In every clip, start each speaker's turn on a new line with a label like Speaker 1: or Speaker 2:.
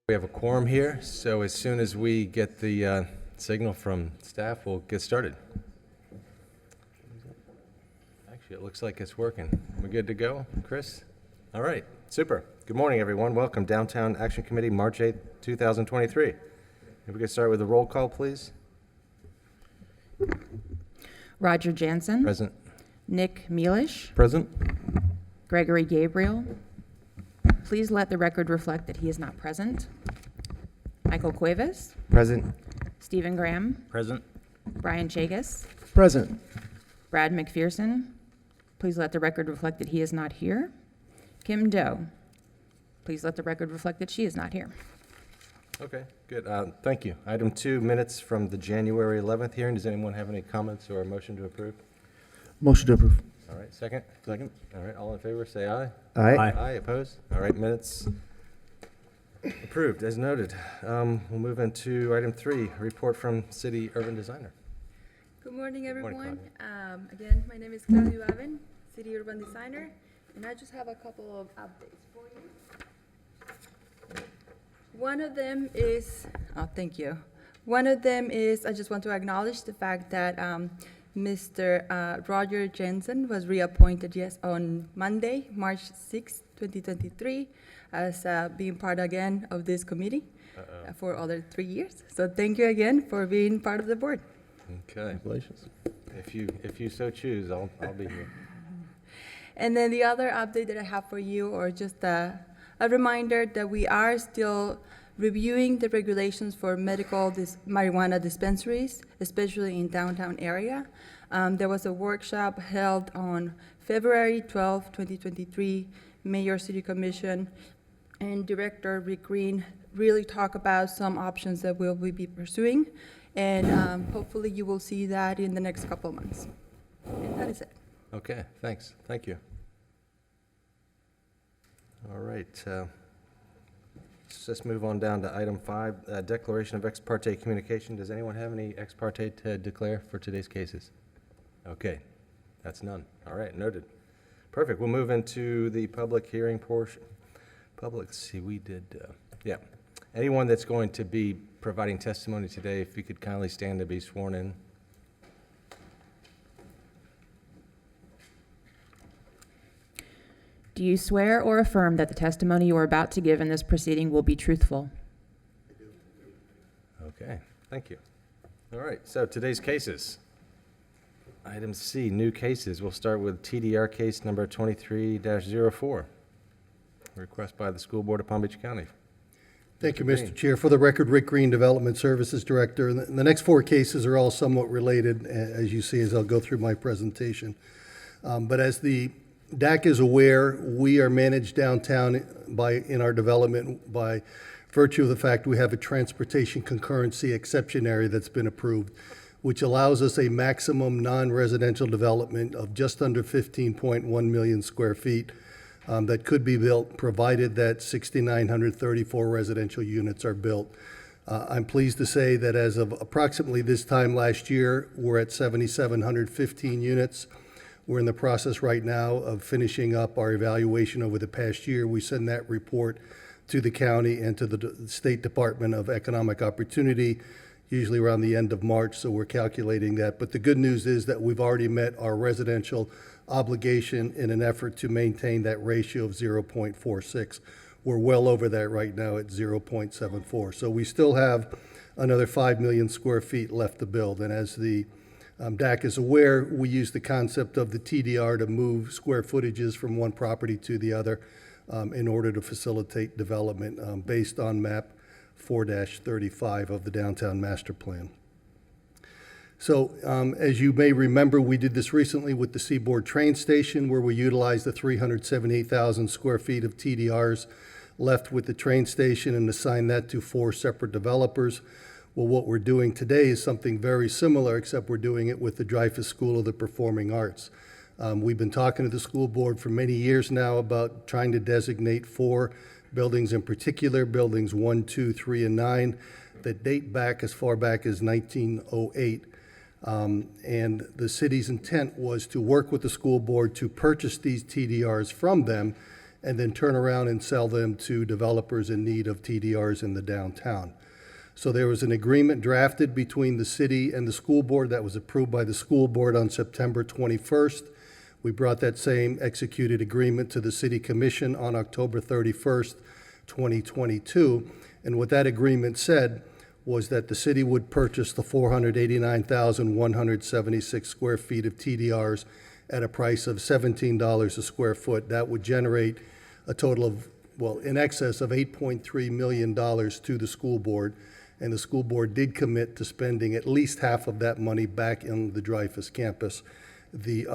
Speaker 1: We have a quorum here, so as soon as we get the signal from staff, we'll get started. Actually, it looks like it's working. We good to go, Chris? All right, super. Good morning, everyone. Welcome, Downtown Action Committee, March 8th, 2023. If we could start with a roll call, please.
Speaker 2: Roger Jansen.
Speaker 1: Present.
Speaker 2: Nick Mealish.
Speaker 1: Present.
Speaker 2: Gregory Gabriel. Please let the record reflect that he is not present. Michael Cuevas.
Speaker 1: Present.
Speaker 2: Stephen Graham.
Speaker 1: Present.
Speaker 2: Brian Chagas.
Speaker 1: Present.
Speaker 2: Brad McPherson. Please let the record reflect that he is not here. Kim Doe. Please let the record reflect that she is not here.
Speaker 1: Okay, good. Thank you. Item 2, minutes from the January 11th hearing. Does anyone have any comments or a motion to approve?
Speaker 3: Motion to approve.
Speaker 1: All right, second?
Speaker 3: Second.
Speaker 1: All right, all in favor, say aye.
Speaker 3: Aye.
Speaker 1: Aye, opposed? All right, minutes approved, as noted. We'll move into item 3, report from city urban designer.
Speaker 4: Good morning,
Speaker 1: Good morning,
Speaker 4: everyone. Again, my name is Claudia Aven, city urban designer, and I just have a couple of updates for you. One of them is, thank you. One of them is, I just want to acknowledge the fact that Mr. Roger Jensen was reappointed on Monday, March 6, 2023, as being part again of this committee for other 3 years. So thank you again for being part of the board.
Speaker 1: Okay,
Speaker 3: Congratulations.
Speaker 1: if you so choose, I'll be here.
Speaker 4: And then the other update that I have for you, or just a reminder that we are still reviewing the regulations for medical marijuana dispensaries, especially in downtown area. There was a workshop held on February 12, 2023. Mayor, City Commission, and Director Rick Green really talk about some options that we'll be pursuing. And hopefully you will see that in the next couple of months. And that is it.
Speaker 1: Okay, thanks. Thank you. All right. Let's move on down to item 5, declaration of ex parte communication. Does anyone have any ex parte to declare for today's cases? Okay, that's none. All right, noted. Perfect. We'll move into the public hearing portion. Let's see, we did, yeah. Anyone that's going to be providing testimony today, if you could kindly stand to be sworn in.
Speaker 2: Do you swear or affirm that the testimony you are about to give in this proceeding will be truthful?
Speaker 1: Okay, thank you. All right, so today's cases. Item C, new cases. We'll start with TDR case number 23-04. Request by the School Board of Palm Beach County.
Speaker 3: Thank you,
Speaker 1: Green.
Speaker 3: Mr. Chair. For the record, Rick Green, Development Services Director. And the next 4 cases are all somewhat related, as you see, as I'll go through my presentation. But as the DAC is aware, we are managed downtown in our development by virtue of the fact we have a transportation concurrency exception area that's been approved, which allows us a maximum non-residential development of just under 15.1 million square feet that could be built, provided that 6,934 residential units are built. I'm pleased to say that as of approximately this time last year, we're at 7,715 units. We're in the process right now of finishing up our evaluation over the past year. We send that report to the county and to the State Department of Economic Opportunity, usually around the end of March, so we're calculating that. But the good news is that we've already met our residential obligation in an effort to maintain that ratio of 0.46. We're well over that right now at 0.74. So we still have another 5 million square feet left to build. And as the DAC is aware, we use the concept of the TDR to move square footages from one property to the other in order to facilitate development based on map 4-35 of the Downtown Master Plan. So as you may remember, we did this recently with the Seaboard Train Station, where we utilized the 378,000 square feet of TDRs left with the train station and assigned that to 4 separate developers. Well, what we're doing today is something very similar, except we're doing it with the Dreyfus School of the Performing Arts. We've been talking to the school board for many years now about trying to designate 4 buildings in particular, buildings 1, 2, 3, and 9, that date back as far back as 1908. And the city's intent was to work with the school board to purchase these TDRs from them and then turn around and sell them to developers in need of TDRs in the downtown. So there was an agreement drafted between the city and the school board that was approved by the school board on September 21st. We brought that same executed agreement to the city commission on October 31st, 2022. And what that agreement said was that the city would purchase the 489,176 square feet of TDRs at a price of $17 a square foot. That would generate a total of, well, in excess of $8.3 million to the school board. And the school board did commit to spending at least half of that money back in the Dreyfus campus. The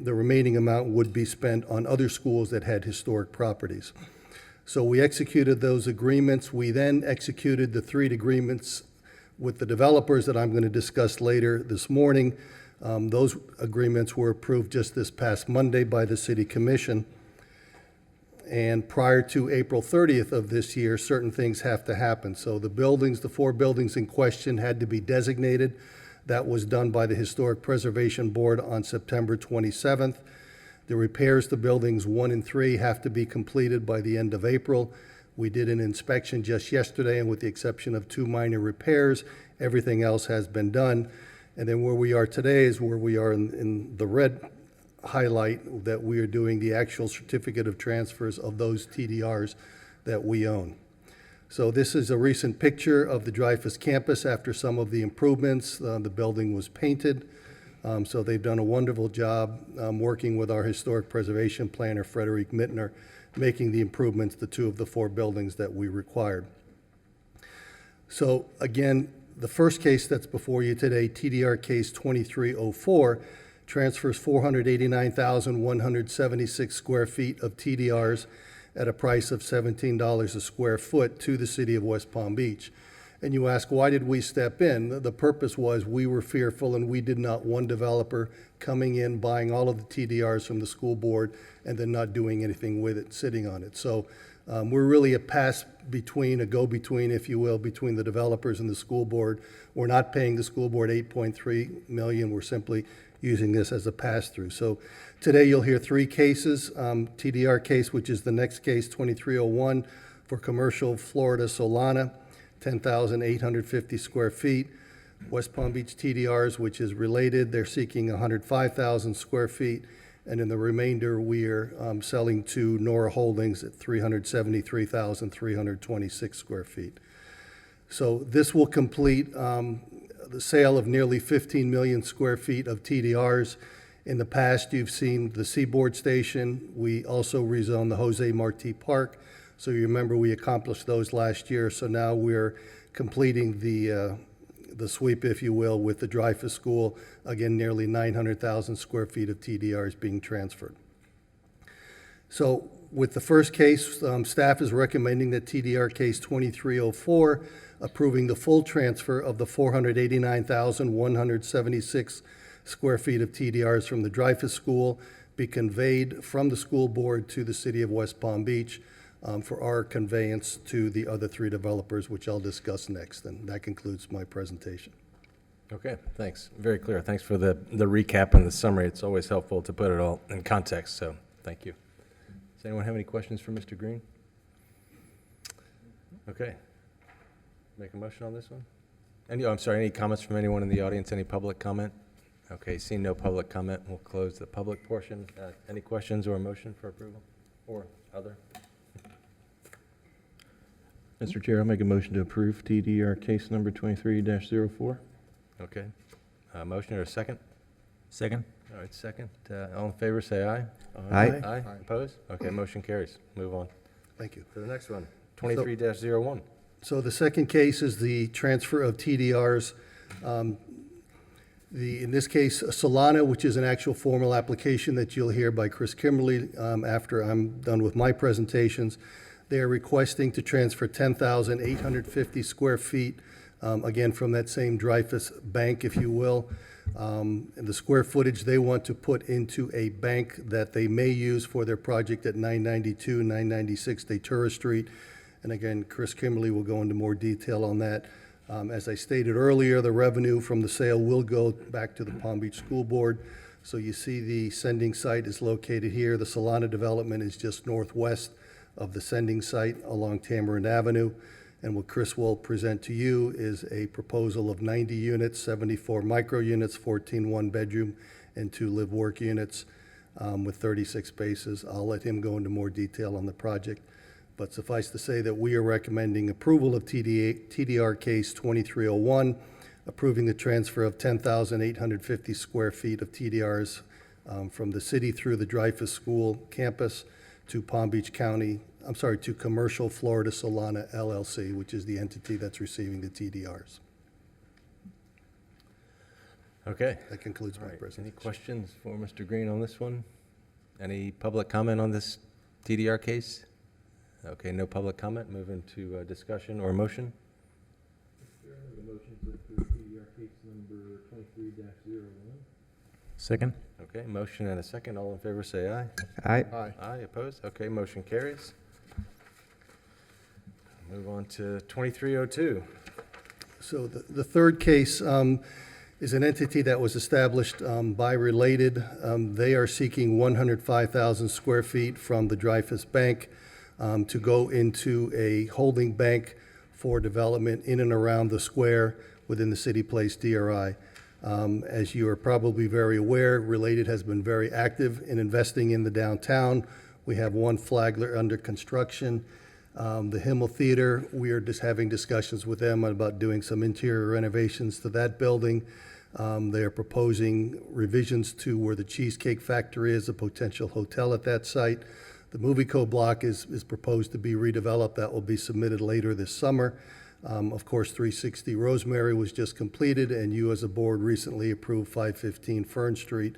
Speaker 3: remaining amount would be spent on other schools that had historic properties. So we executed those agreements. We then executed the 3 agreements with the developers that I'm going to discuss later this morning. Those agreements were approved just this past Monday by the City Commission. And prior to April 30th of this year, certain things have to happen. So the buildings, the 4 buildings in question had to be designated. That was done by the Historic Preservation Board on September 27th. The repairs to buildings 1 and 3 have to be completed by the end of April. We did an inspection just yesterday, and with the exception of 2 minor repairs, everything else has been done. And then where we are today is where we are in the red highlight, that we are doing the actual certificate of transfers of those TDRs that we own. So this is a recent picture of the Dreyfus campus after some of the improvements. The building was painted. So they've done a wonderful job working with our historic preservation planner, Frederick Mittner, making the improvements to 2 of the 4 buildings that we required. So again, the first case that's before you today, TDR case 2304, transfers 489,176 square feet of TDRs at a price of $17 a square foot to the city of West Palm Beach. And you ask, why did we step in? The purpose was we were fearful, and we did not want developer coming in, buying all of the TDRs from the school board, and then not doing anything with it, sitting on it. So we're really a pass-between, a go-between, if you will, between the developers and the school board. We're not paying the school board $8.3 million. We're simply using this as a pass-through. So today you'll hear 3 cases. TDR case, which is the next case, 2301, for commercial Florida Solana, 10,850 square feet. West Palm Beach TDRs, which is related, they're seeking 105,000 square feet. And in the remainder, we're selling to Nora Holdings at 373,326 square feet. So this will complete the sale of nearly 15 million square feet of TDRs. In the past, you've seen the Seaboard Station. We also rezoned the Jose Marti Park. So you remember we accomplished those last year. So now we're completing the sweep, if you will, with the Dreyfus School. Again, nearly 900,000 square feet of TDRs being transferred. So with the first case, staff is recommending that TDR case 2304, approving the full transfer of the 489,176 square feet of TDRs from the Dreyfus School, be conveyed from the school board to the city of West Palm Beach for our conveyance to the other 3 developers, which I'll discuss next. And that concludes my presentation.
Speaker 1: Okay, thanks. Very clear. Thanks for the recap and the summary. It's always helpful to put it all in context, so thank you. Does anyone have any questions for Mr. Green? Okay. Make a motion on this one? I'm sorry, any comments from anyone in the audience? Any public comment? Okay, seeing no public comment, we'll close the public portion. Any questions or a motion for approval or other?
Speaker 5: Mr. Chair, I'll make a motion to approve TDR case number 23-04.
Speaker 1: Okay. Motion or a second?
Speaker 6: Second.
Speaker 1: All right, second. All in favor, say aye.
Speaker 6: Aye.
Speaker 1: Aye. Opposed? Okay, motion carries. Move on
Speaker 3: Thank you.
Speaker 1: to the next one. 23-01.
Speaker 3: So the second case is the transfer of TDRs. In this case, Solana, which is an actual formal application that you'll hear by Chris Kimberly after I'm done with my presentations. They are requesting to transfer 10,850 square feet, again, from that same Dreyfus bank, if you will. And the square footage they want to put into a bank that they may use for their project at 992, 996 Datura Street. And again, Chris Kimberly will go into more detail on that. As I stated earlier, the revenue from the sale will go back to the Palm Beach School Board. So you see the sending site is located here. The Solana development is just northwest of the sending site along Tamarind Avenue. And what Chris will present to you is a proposal of 90 units, 74 micro units, 14 one-bedroom, and 2 live-work units with 36 spaces. I'll let him go into more detail on the project. But suffice to say that we are recommending approval of TDR case 2301, approving the transfer of 10,850 square feet of TDRs from the city through the Dreyfus School campus to to Commercial Florida Solana LLC, which is the entity that's receiving the TDRs.
Speaker 1: Okay.
Speaker 3: That concludes
Speaker 1: All
Speaker 3: my
Speaker 1: right.
Speaker 3: presentation.
Speaker 1: Any questions for Mr. Green on this one? Any public comment on this TDR case? Okay, no public comment. Move into discussion or motion.
Speaker 6: Second.
Speaker 1: Okay, motion and a second. All in favor, say aye.
Speaker 6: Aye.
Speaker 1: Aye, opposed? Okay, motion carries. Move on to 2302.
Speaker 3: So the third case is an entity that was established by Related. They are seeking 105,000 square feet from the Dreyfus Bank to go into a holding bank for development in and around the square within the City Place DRI. As you are probably very aware, Related has been very active in investing in the downtown. We have one Flagler under construction. The Himmel Theater, we are just having discussions with them about doing some interior renovations to that building. They are proposing revisions to where the Cheesecake Factory is, a potential hotel at that site. The Movie Co. block is proposed to be redeveloped. That will be submitted later this summer. Of course, 360 Rosemary was just completed, and you as a board recently approved 515 Fern Street.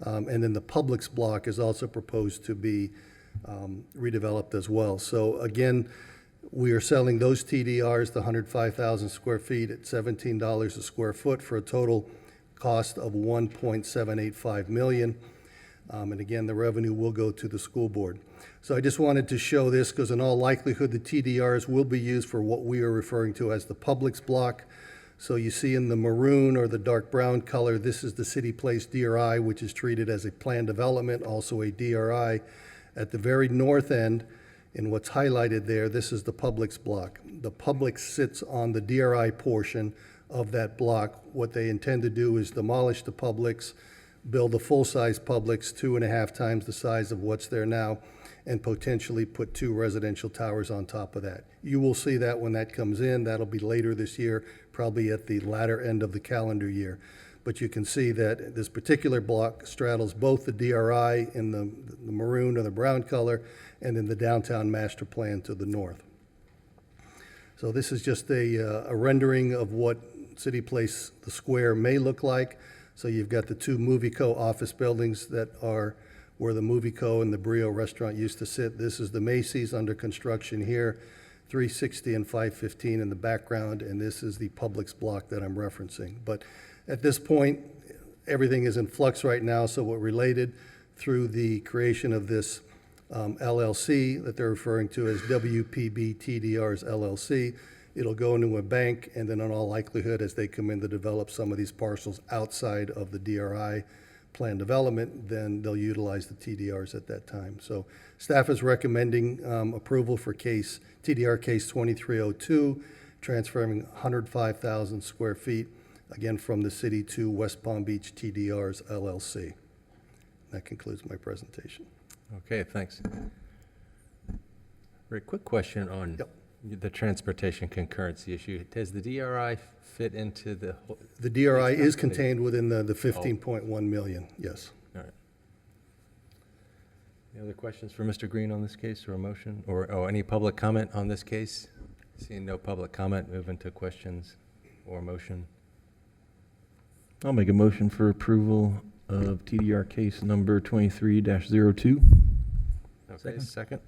Speaker 3: And then the Publix block is also proposed to be redeveloped as well. So again, we are selling those TDRs, the 105,000 square feet at $17 a square foot for a total cost of $1.785 million. And again, the revenue will go to the school board. So I just wanted to show this because in all likelihood, the TDRs will be used for what we are referring to as the Publix block. So you see in the maroon or the dark brown color, this is the City Place DRI, which is treated as a planned development, also a DRI. At the very north end, in what's highlighted there, this is the Publix block. The Publix sits on the DRI portion of that block. What they intend to do is demolish the Publix, build a full-size Publix, 2.5 times the size of what's there now, and potentially put 2 residential towers on top of that. You will see that when that comes in. That'll be later this year, probably at the latter end of the calendar year. But you can see that this particular block straddles both the DRI in the maroon or the brown color and then the downtown master plan to the north. So this is just a rendering of what City Place, the square, may look like. So you've got the 2 Movie Co. office buildings that are where the Movie Co. and the Brio restaurant used to sit. This is the Macy's under construction here, 360 and 515 in the background, and this is the Publix block that I'm referencing. But at this point, everything is in flux right now, so what Related through the creation of this LLC that they're referring to as WPB-TDR's LLC, it'll go into a bank, and then in all likelihood, as they come in to develop some of these parcels outside of the DRI plan development, then they'll utilize the TDRs at that time. So staff is recommending approval for TDR case 2302, transferring 105,000 square feet, again, from the city to West Palm Beach TDRs LLC. That concludes my presentation.
Speaker 1: Okay, thanks. Very quick question on the transportation concurrency issue. Does the DRI fit into the whole?
Speaker 3: The DRI is contained within the 15.1 million, yes.
Speaker 1: All right. Any other questions for Mr. Green on this case or a motion? Or any public comment on this case? Seeing no public comment, move into questions or motion.
Speaker 5: I'll make a motion for approval of TDR case number 23-02.
Speaker 1: Okay, second?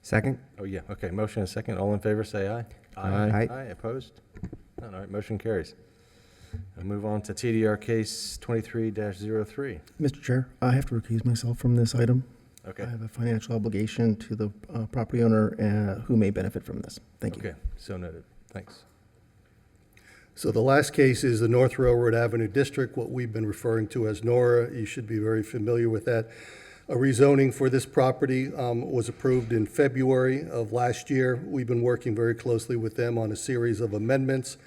Speaker 6: Second.
Speaker 1: Oh, yeah, okay, motion and second. All in favor, say aye.
Speaker 5: Aye.
Speaker 1: Aye, opposed? None. All right, motion carries. We'll move on to TDR case 23-03.
Speaker 7: Mr. Chair, I have to recuse myself from this item.
Speaker 1: Okay.
Speaker 7: I have a financial obligation to the property owner who may benefit from this. Thank you.
Speaker 1: Okay, so noted. Thanks.
Speaker 3: So the last case is the North Railroad Avenue District, what we've been referring to as Nora. You should be very familiar with that. A rezoning for this property was approved in February of last year. We've been working very closely with them on a series of amendments.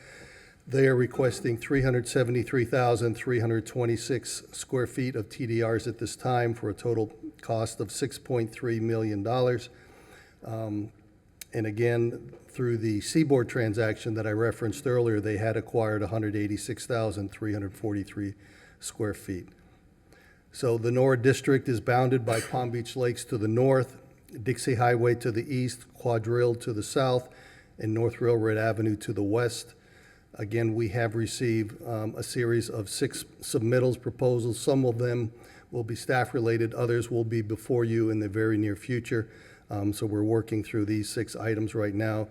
Speaker 3: They are requesting 373,326 square feet of TDRs at this time for a total cost of $6.3 million. And again, through the Seaboard transaction that I referenced earlier, they had acquired 186,343 square feet. So the Nora District is bounded by Palm Beach Lakes to the north, Dixie Highway to the east, Quadrille to the south, and North Railroad Avenue to the west. Again, we have received a series of 6 submittals, proposals. Some of them will be staff-related, others will be before you in the very near future. So we're working through these 6 items right now.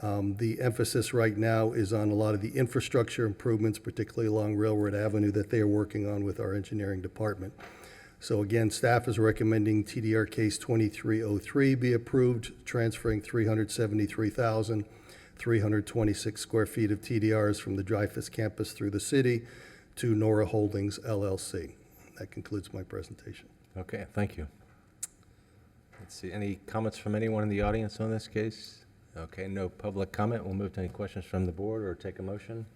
Speaker 3: The emphasis right now is on a lot of the infrastructure improvements, particularly along Railroad Avenue, that they are working on with our engineering department. So again, staff is recommending TDR case 2303 be approved, transferring 373,326 square feet of TDRs from the Dreyfus campus through the city to Nora Holdings LLC. That concludes my presentation.
Speaker 1: Okay, thank you. Let's see, any comments from anyone in the audience on this case? Okay, no public comment. We'll move to any questions from the board or take a motion.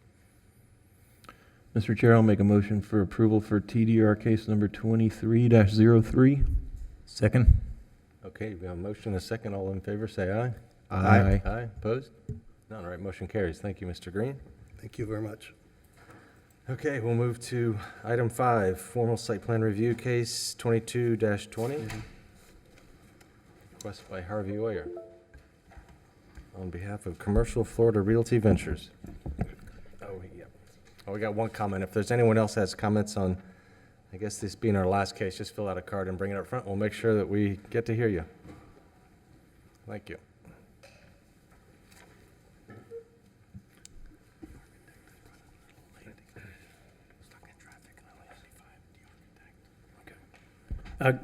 Speaker 5: Mr. Chair, I'll make a motion for approval for TDR case number 23-03.
Speaker 6: Second.
Speaker 1: Okay, we have a motion and a second. All in favor, say aye.
Speaker 5: Aye.
Speaker 1: Aye, opposed? None, all right, motion carries. Thank you, Mr. Green.
Speaker 3: Thank you very much.
Speaker 1: Okay, we'll move to item 5, formal site plan review case 22-20. Request by Harvey Oyer on behalf of Commercial Florida Realty Ventures. We got one comment. If there's anyone else has comments on, I guess this being our last case, just fill out a card and bring it up front. We'll make sure that we get to hear you. Thank you.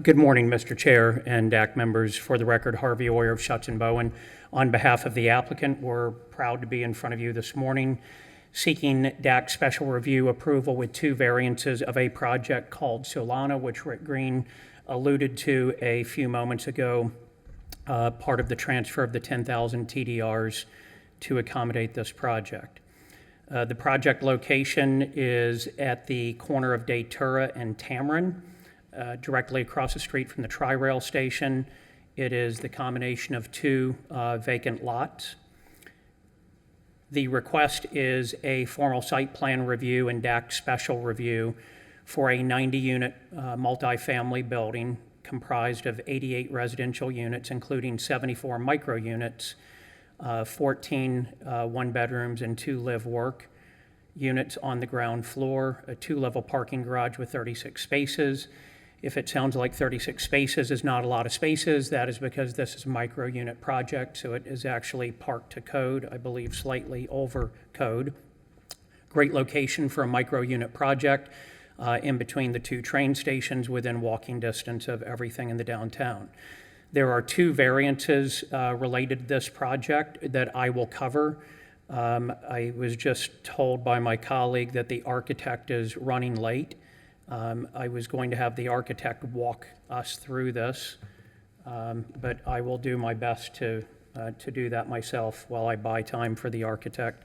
Speaker 8: Good morning, Mr. Chair and DAC members. For the record, Harvey Oyer of Schutz & Bowen. On behalf of the applicant, we're proud to be in front of you this morning seeking DAC special review approval with 2 variances of a project called Solana, which Rick Green alluded to a few moments ago, part of the transfer of the 10,000 TDRs to accommodate this project. The project location is at the corner of Datura and Tamarin, directly across the street from the Tri-Rail station. It is the combination of 2 vacant lots. The request is a formal site plan review and DAC special review for a 90-unit multifamily building comprised of 88 residential units, including 74 micro units, 14 one-bedrooms and 2 live-work units on the ground floor, a 2-level parking garage with 36 spaces. If it sounds like 36 spaces is not a lot of spaces, that is because this is a micro-unit project, so it is actually parked to code, I believe slightly over code. Great location for a micro-unit project in between the 2 train stations within walking distance of everything in the downtown. There are 2 variances related to this project that I will cover. I was just told by my colleague that the architect is running late. I was going to have the architect walk us through this, but I will do my best to do that myself while I buy time for the architect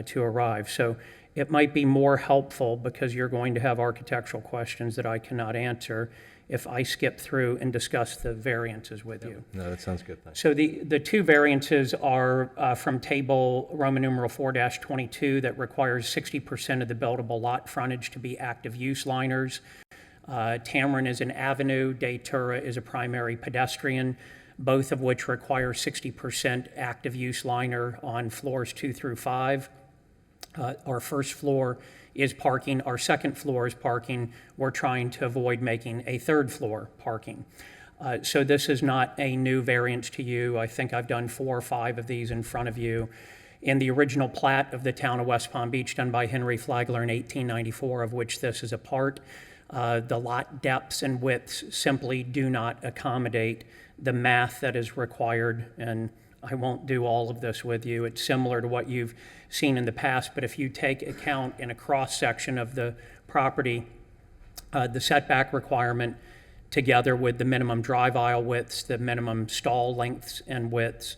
Speaker 8: to arrive. So it might be more helpful, because you're going to have architectural questions that I cannot answer, if I skip through and discuss the variances with you.
Speaker 1: No, that sounds good. Thanks.
Speaker 8: So the 2 variances are from table Roman numeral 4-22 that requires 60% of the buildable lot frontage to be active use liners. Tamarin is an avenue, Datura is a primary pedestrian, both of which require 60% active use liner on floors 2 through 5. Our first floor is parking. Our second floor is parking. We're trying to avoid making a 3rd floor parking. So this is not a new variance to you. I think I've done 4 or 5 of these in front of you. In the original plat of the town of West Palm Beach done by Henry Flagler in 1894, of which this is a part, the lot depths and widths simply do not accommodate the math that is required, and I won't do all of this with you. It's similar to what you've seen in the past, but if you take account in a cross-section of the property, the setback requirement together with the minimum drive aisle widths, the minimum stall lengths and widths,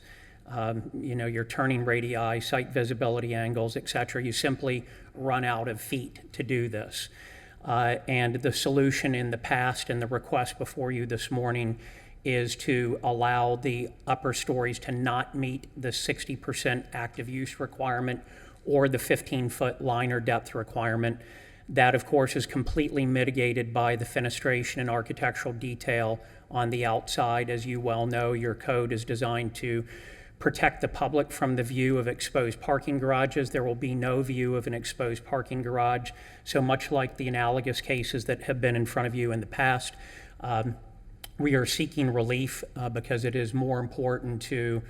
Speaker 8: your turning radii, site visibility angles, et cetera, you simply run out of feet to do this. And the solution in the past and the request before you this morning is to allow the upper stories to not meet the 60% active use requirement or the 15-foot liner depth requirement. That, of course, is completely mitigated by the fenestration and architectural detail on the outside. As you well know, your code is designed to protect the public from the view of exposed parking garages. There will be no view of an exposed parking garage. So much like the analogous cases that have been in front of you in the past, we are seeking relief because it is more important to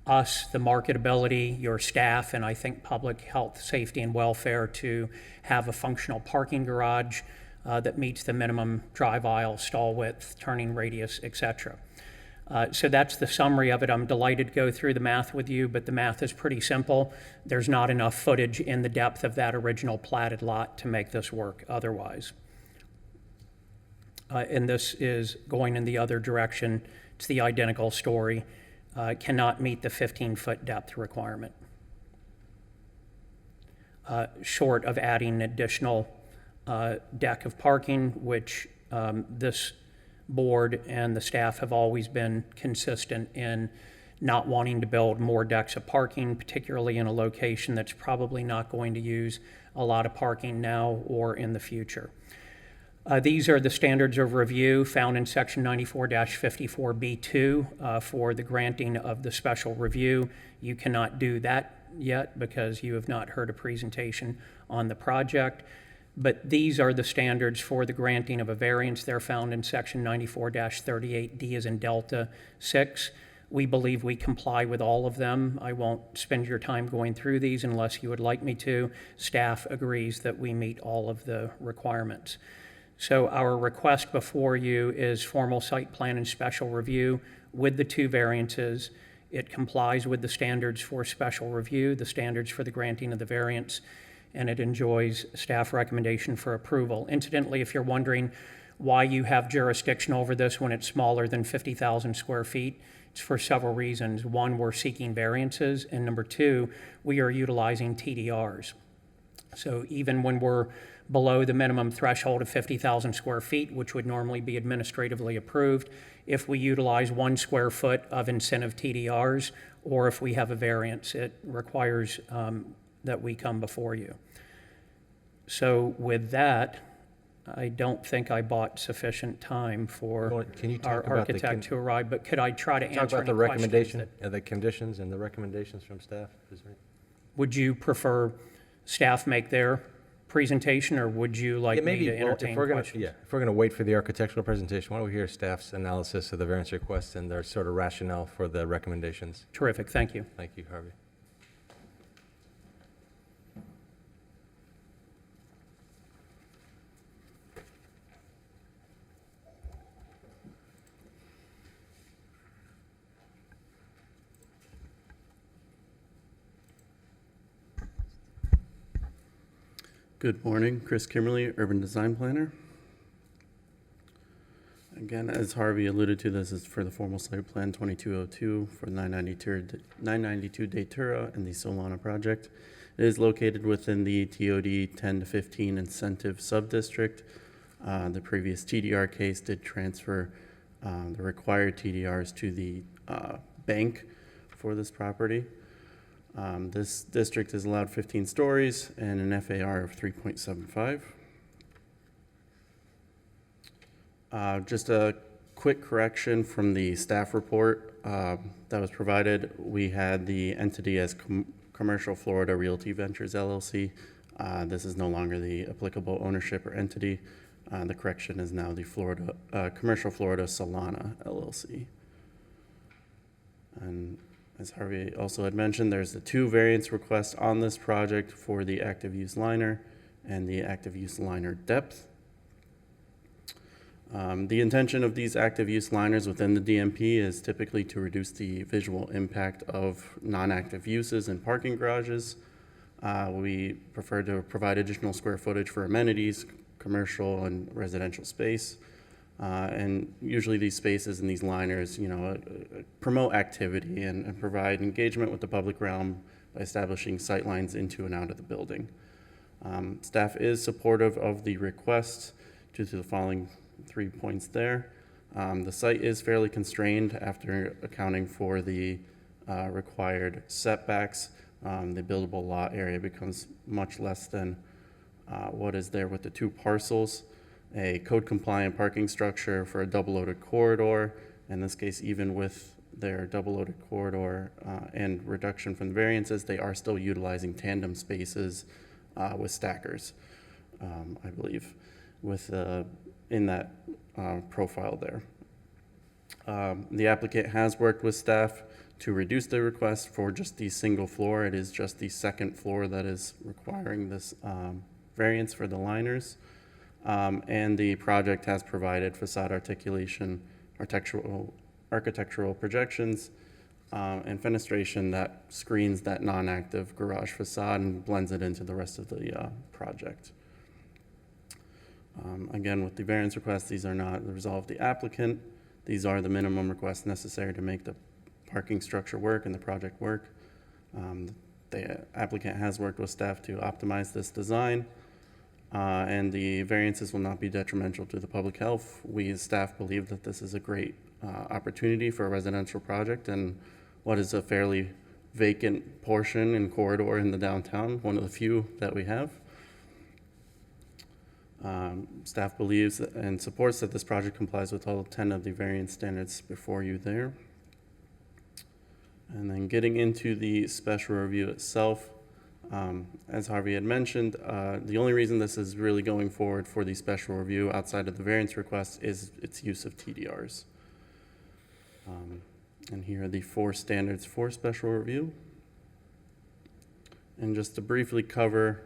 Speaker 8: us, the marketability, your staff, and I think public health, safety, and welfare to have a functional parking garage that meets the minimum drive aisle, stall width, turning radius, et cetera. So that's the summary of it. I'm delighted to go through the math with you, but the math is pretty simple. There's not enough footage in the depth of that original platted lot to make this work otherwise. And this is going in the other direction. It's the identical story. Cannot meet the 15-foot depth requirement. Short of adding an additional deck of parking, which this board and the staff have always been consistent in not wanting to build more decks of parking, particularly in a location that's probably not going to use a lot of parking now or in the future. These are the standards of review found in section 94-54B2 for the granting of the special review. You cannot do that yet because you have not heard a presentation on the project. But these are the standards for the granting of a variance. They're found in section 94-38D as in Delta 6. We believe we comply with all of them. I won't spend your time going through these unless you would like me to. Staff agrees that we meet all of the requirements. So our request before you is formal site plan and special review with the two variances. It complies with the standards for special review, the standards for the granting of the variance, and it enjoys staff recommendation for approval. Incidentally, if you're wondering why you have jurisdiction over this when it's smaller than 50,000 square feet, it's for several reasons. One, we're seeking variances, and number two, we are utilizing TDRs. So even when we're below the minimum threshold of 50,000 square feet, which would normally be administratively approved, if we utilize 1 square foot of incentive TDRs, or if we have a variance, it requires that we come before you. So with that, I don't think I bought sufficient time for
Speaker 1: Can you talk
Speaker 8: our
Speaker 1: about
Speaker 8: architect to arrive, but could I try to
Speaker 1: talk
Speaker 8: answer
Speaker 1: about the
Speaker 8: any questions?
Speaker 1: recommendation, the conditions and the recommendations from staff?
Speaker 8: Would you prefer staff make their presentation, or would you like me to entertain questions?
Speaker 1: If we're gonna wait for the architectural presentation, why don't we hear staff's analysis of the variance request and their sort of rationale for the recommendations?
Speaker 8: Terrific, thank you.
Speaker 1: Thank you, Harvey.
Speaker 6: Good morning, Chris Kimmerly, Urban Design Planner. Again, as Harvey alluded to, this is for the formal site plan 2202 for 992 Datura and the Solana project. It is located within the TOD 10 to 15 incentive subdistrict. The previous TDR case did transfer the required TDRs to the bank for this property. This district is allowed 15 stories and an FAR of 3.75. Just a quick correction from the staff report that was provided. We had the entity as Commercial Florida Realty Ventures LLC. This is no longer the applicable ownership or entity. The correction is now the Commercial Florida Solana LLC. And as Harvey also had mentioned, there's the 2 variance requests on this project for the active use liner and the active use liner depth. The intention of these active use liners within the DMP is typically to reduce the visual impact of non-active uses in parking garages. We prefer to provide additional square footage for amenities, commercial and residential space. And usually these spaces and these liners, promote activity and provide engagement with the public realm by establishing sight lines into and out of the building. Staff is supportive of the request due to the following 3 points there. The site is fairly constrained after accounting for the required setbacks. The buildable lot area becomes much less than what is there with the 2 parcels. A code-compliant parking structure for a double-loaded corridor. In this case, even with their double-loaded corridor and reduction from the variances, they are still utilizing tandem spaces with stackers, I believe, with in that profile there. The applicant has worked with staff to reduce the request for just the single floor. It is just the second floor that is requiring this variance for the liners. And the project has provided facade articulation, architectural projections, and fenestration that screens that non-active garage facade and blends it into the rest of the project. Again, with the variance requests, these are not the result of the applicant. These are the minimum requests necessary to make the parking structure work and the project work. The applicant has worked with staff to optimize this design, and the variances will not be detrimental to the public health. We as staff believe that this is a great opportunity for a residential project and what is a fairly vacant portion and corridor in the downtown, one of the few that we have. Staff believes and supports that this project complies with all 10 of the variance standards before you there. And then getting into the special review itself, as Harvey had mentioned, the only reason this is really going forward for the special review outside of the variance request is its use of TDRs. And here are the 4 standards for special review. And just to briefly cover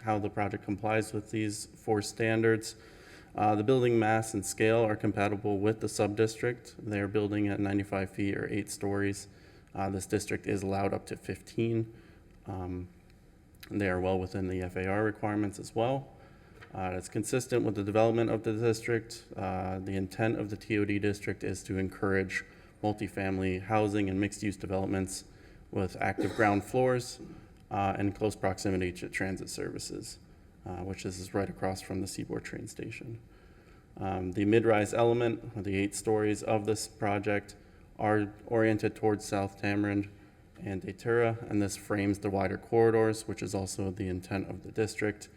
Speaker 6: how the project complies with these 4 standards. The building mass and scale are compatible with the sub-district. They're building at 95 feet or 8 stories. This district is allowed up to 15. They are well within the FAR requirements as well. It's consistent with the development of the district. The intent of the TOD district is to encourage multifamily housing and mixed-use developments with active ground floors and close proximity to transit services, which is right across from the Seaboard train station. The mid-rise element, or the 8 stories of this project, are oriented towards South Tamarind and Datura, and this frames the wider corridors, which is also the intent of the district.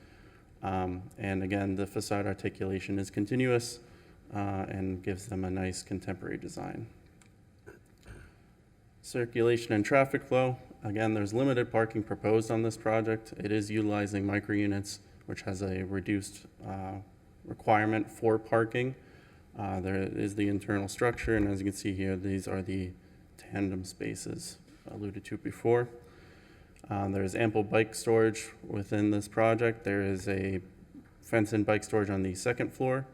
Speaker 6: And again, the facade articulation is continuous and gives them a nice contemporary design. Circulation and traffic flow. Again, there's limited parking proposed on this project. It is utilizing micro-units, which has a reduced requirement for parking. There is the internal structure, and as you can see here, these are the tandem spaces alluded to before. There is ample bike storage within this project. There is a fenced-in bike storage on the 2nd floor,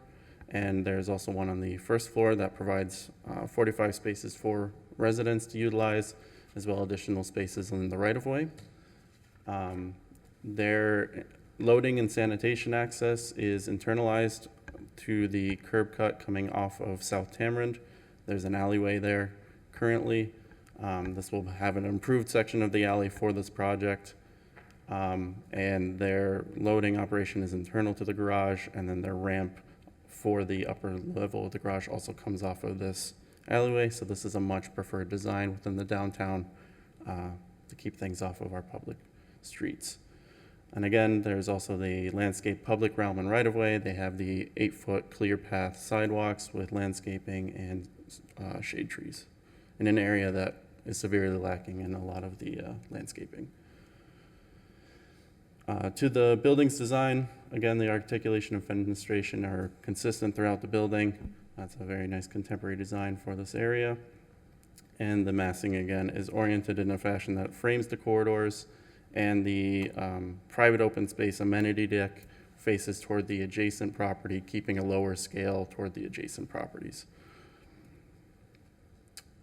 Speaker 6: and there's also one on the 1st floor that provides 45 spaces for residents to utilize, as well as additional spaces in the right-of-way. Their loading and sanitation access is internalized to the curb cut coming off of South Tamarind. There's an alleyway there currently. This will have an improved section of the alley for this project. And their loading operation is internal to the garage, and then their ramp for the upper level of the garage also comes off of this alleyway. So this is a much preferred design within the downtown to keep things off of our public streets. And again, there's also the landscape public realm and right-of-way. They have the 8-foot clear path sidewalks with landscaping and shade trees in an area that is severely lacking in a lot of the landscaping. To the building's design, again, the articulation and fenestration are consistent throughout the building. That's a very nice contemporary design for this area. And the massing, again, is oriented in a fashion that frames the corridors, and the private open space amenity deck faces toward the adjacent property, keeping a lower scale toward the adjacent properties.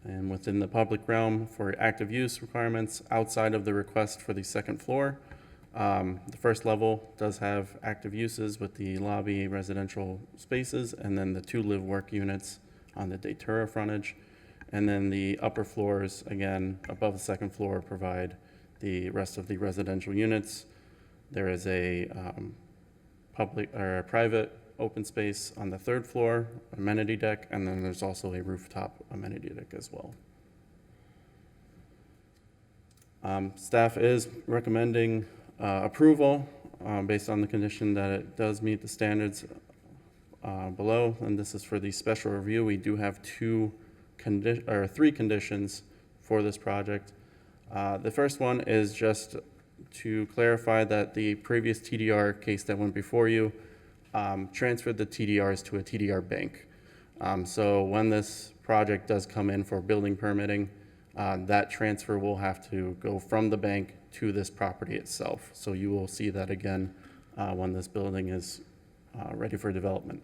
Speaker 6: And within the public realm, for active use requirements outside of the request for the second floor, the first level does have active uses with the lobby, residential spaces, and then the 2 live-work units on the Datura frontage. And then the upper floors, again, above the second floor, provide the rest of the residential units. There is a public or a private open space on the 3rd floor, amenity deck, and then there's also a rooftop amenity deck as well. Staff is recommending approval based on the condition that it does meet the standards below, and this is for the special review. We do have 3 conditions for this project. The first one is just to clarify that the previous TDR case that went before you transferred the TDRs to a TDR bank. So when this project does come in for building permitting, that transfer will have to go from the bank to this property itself. So you will see that again when this building is ready for development.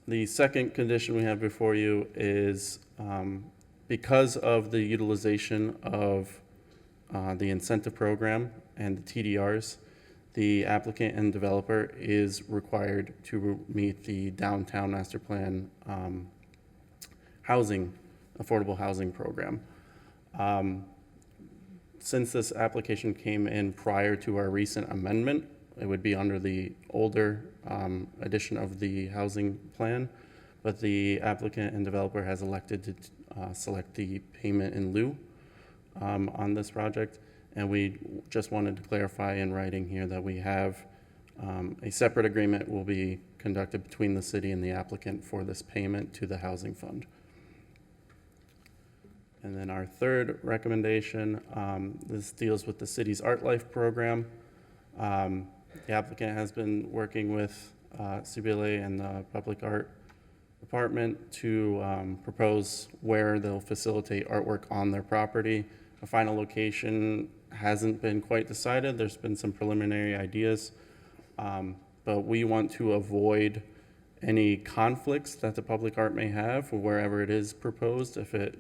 Speaker 6: The second condition we have before you is because of the utilization of the incentive program and the TDRs, the applicant and developer is required to meet the downtown master plan affordable housing program. Since this application came in prior to our recent amendment, it would be under the older edition of the housing plan, but the applicant and developer has elected to select the payment in lieu on this project. And we just wanted to clarify in writing here that we have a separate agreement will be conducted between the city and the applicant for this payment to the housing fund. And then our third recommendation, this deals with the city's Art Life program. The applicant has been working with CBLA and the Public Art Department to propose where they'll facilitate artwork on their property. A final location hasn't been quite decided. There's been some preliminary ideas, but we want to avoid any conflicts that the public art may have wherever it is proposed. If it